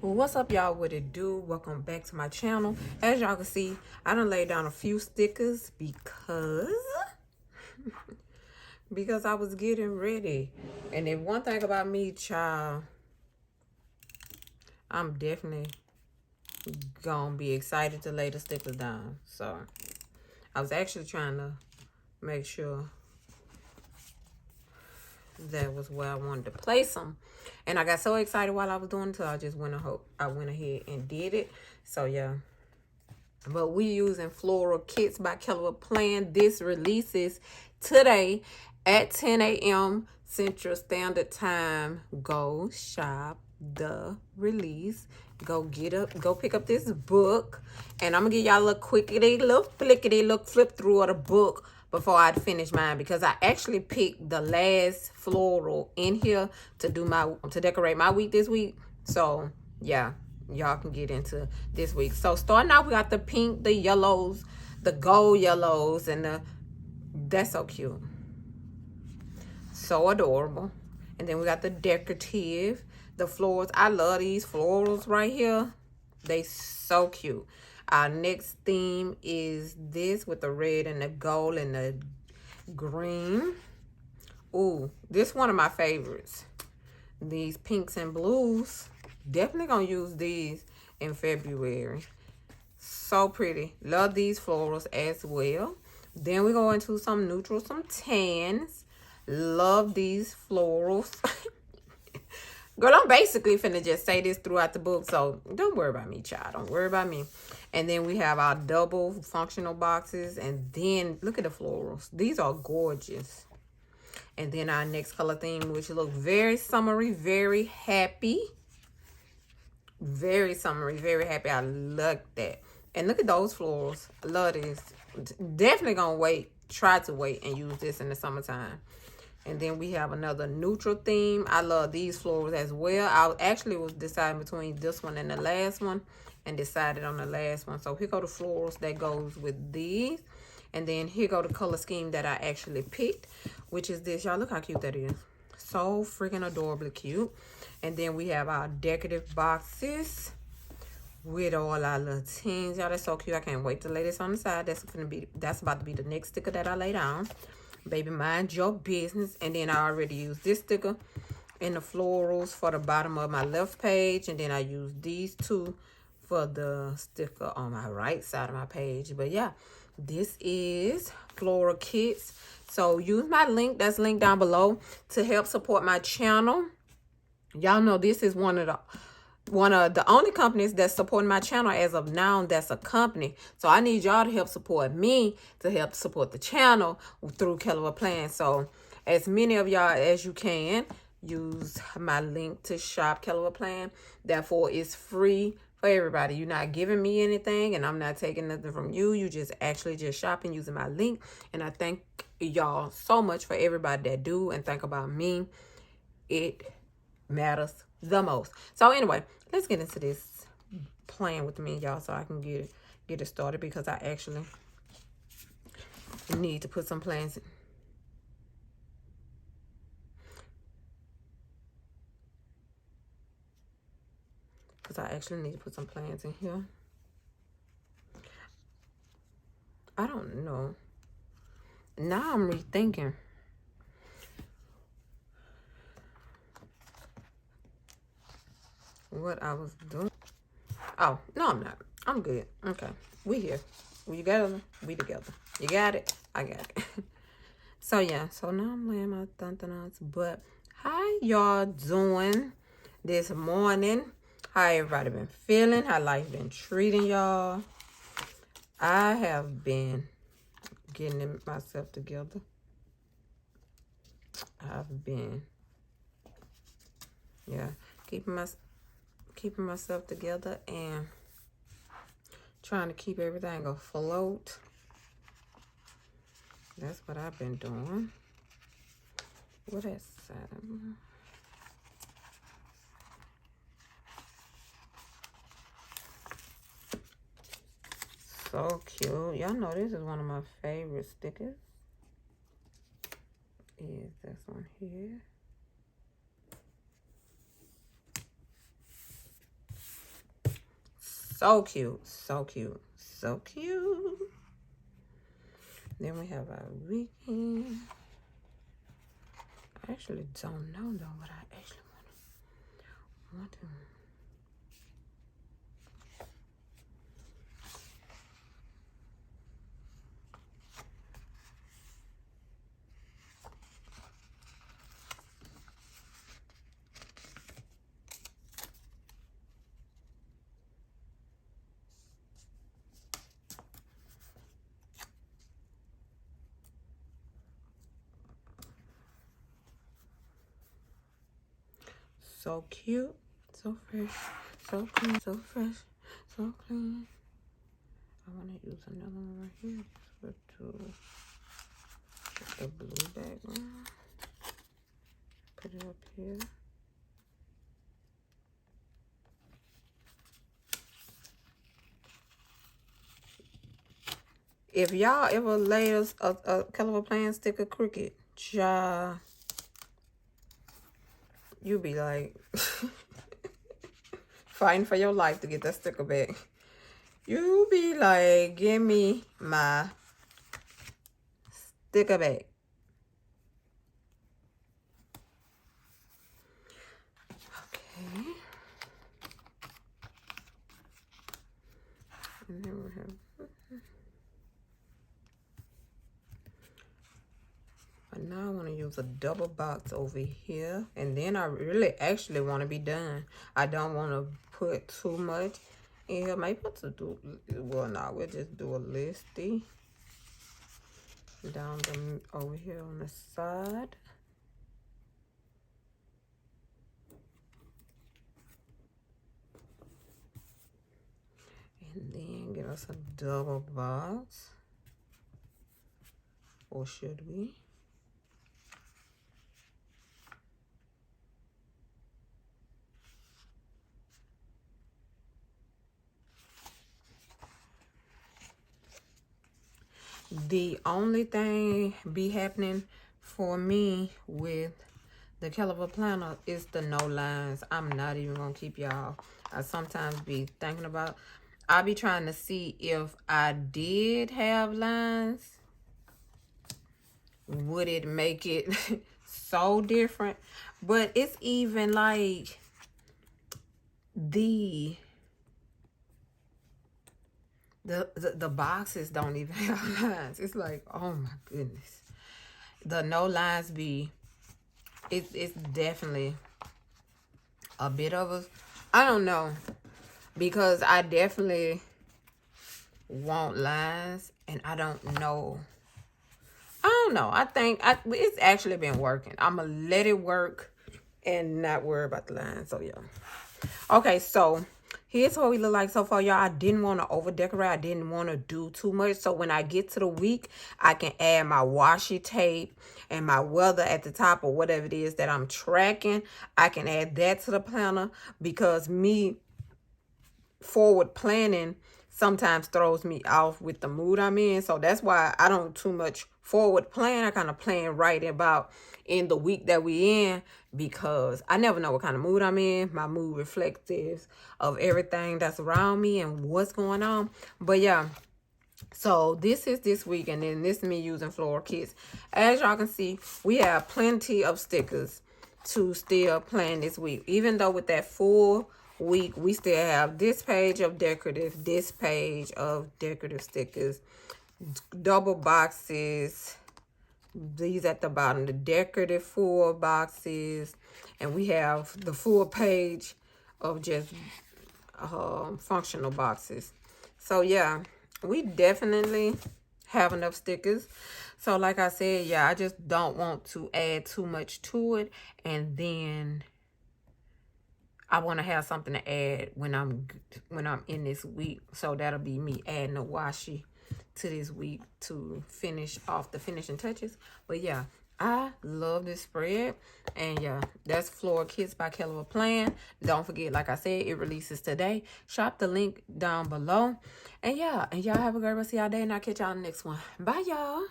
What's up, y'all? What it do? Welcome back to my channel. As y'all can see, I done laid down a few stickers because I was getting ready. And then one thing about me, child, I'm definitely gonna be excited to lay the stickers down. So I was actually trying to make sure that was where I wanted to place them. And I got so excited while I was doing it, so I just went ahead and did it. So yeah. But we using Floral Kits by Keller Plan. This releases today at 10 a.m. Central Standard Time. Go shop the release. Go pick up this book. And I'm gonna give y'all a little little flip through of the book before I finish mine, because I actually picked the last floral in here to decorate my week this week. So yeah, y'all can get into this week. So starting out, we got the pink, the yellows, the gold yellows, and that's so cute, so adorable. And then we got the decorative, the florals. I love these florals right here. They so cute. Our next theme is this with the red and the gold and the green. Ooh, this one of my favorites. These pinks and blues. Definitely gonna use these in February. So pretty. Love these florals as well. Then we go into some neutrals, some tans. Love these florals. Girl, I'm basically finna just say this throughout the book, so don't worry about me, child. Don't worry about me. And then we have our double functional boxes. And then look at the florals. These are gorgeous. And then our next color theme, which look very summery, very happy. Very summery, very happy. I love that. And look at those florals. I love this. Definitely gonna try to wait and use this in the summertime. And then we have another neutral theme. I love these florals as well. I actually was deciding between this one and the last one, and decided on the last one. So here go the florals that goes with these. And then here go the color scheme that I actually picked, which is this. Y'all look how cute that is. So freaking adorably cute. And then we have our decorative boxes with all our little teens. Y'all, that's so cute. I can't wait to lay this on the side. That's about to be the next sticker that I lay down. Baby, mind your business. And then I already used this sticker in the florals for the bottom of my left page. And then I used these two for the sticker on my right side of my page. But yeah, this is Floral Kits. So use my link that's linked down below to help support my channel. Y'all know this is one of the only companies that's supporting my channel as of now. That's a company. So I need y'all to help support me to help support the channel through Keller Plan. So as many of y'all as you can, use my link to shop Keller Plan. Therefore, it's free for everybody. You're not giving me anything, and I'm not taking nothing from you. You just actually just shopping using my link. And I thank y'all so much for everybody that do and think about me. It matters the most. So anyway, let's get into this plan with me, y'all, so I can get it started, because I actually need to put some plans in. In here. I don't know. Now I'm rethinking. What I was doing. Oh, no, I'm not. I'm good. Okay. We here. We together. We together. You got it? I got it. So, yeah. So, now I'm laying my thunthanots. But, how y'all doing this morning? How everybody been feeling? How life been treating y'all? I have been getting myself together. I've been, yeah, keeping myself together and trying to keep everything afloat. That's what I've been doing. What is that? So cute. Y'all know this is one of my favorite stickers. Is this one here. So cute. So cute. So cute. Then we have our weekend. I actually don't know though what I actually want to. So cute, so fresh, so clean, so fresh, so clean. I want to use another one right here just for a blue background. Put it up here. If y'all ever laid a color plan sticker crooked, y'all, you be like fighting for your life to get that sticker back. You be like, give me my sticker back. Okay. And then we have, and now I want to use a double box over here. And then I really actually want to be done. I don't want to put too much in here. Maybe to do, well, no, we'll just do a listy down over here on the side. And then get us a double box. Or should we? The only thing be happening for me with the caliber planner is the no lines. I'm not even gonna keep y'all. I sometimes be thinking about, I be trying to see if I did have lines, would it make it so different? But it's even like the boxes don't even have lines. It's like, oh my goodness. The no lines be, it's definitely a bit of a, I don't know, because I definitely want lines and I don't know. I don't know. I think it's actually been working. I'm gonna let it work and not worry about the lines. So yeah. Okay, so here's what we look like so far, y'all. I didn't want to over decorate. I didn't want to do too much. So when I get to the week, I can add my washi tape and my weather at the top or whatever it is that I'm tracking. I can add that to the planner because me forward planning sometimes throws me off with the mood I'm in. So that's why I don't too much forward plan. I kind of plan right about in the week that we in, because I never know what kind of mood I'm in. My mood reflective of everything that's around me and what's going on. But yeah, so this is this week, and then this is me using Floral Kits. As y'all can see, we have plenty of stickers to still plan this week. Even though with that full week, we still have this page of decorative, this page of decorative stickers, double boxes, these at the bottom, the decorative full boxes, and we have the full page of just functional boxes. So yeah, we definitely have enough stickers. So like I said, yeah, I just don't want to add too much to it, and then I want to have something to add when I'm in this week. So that'll be me adding a washi to this week to finish off the finishing touches. But yeah, I love this spread. And yeah, that's Floral Kits by Caliber Plan. Don't forget, like I said, it releases today. Shop the link down below. And yeah, and y'all have a great rest of y'all day, and I'll catch y'all in the next one. Bye, y'all.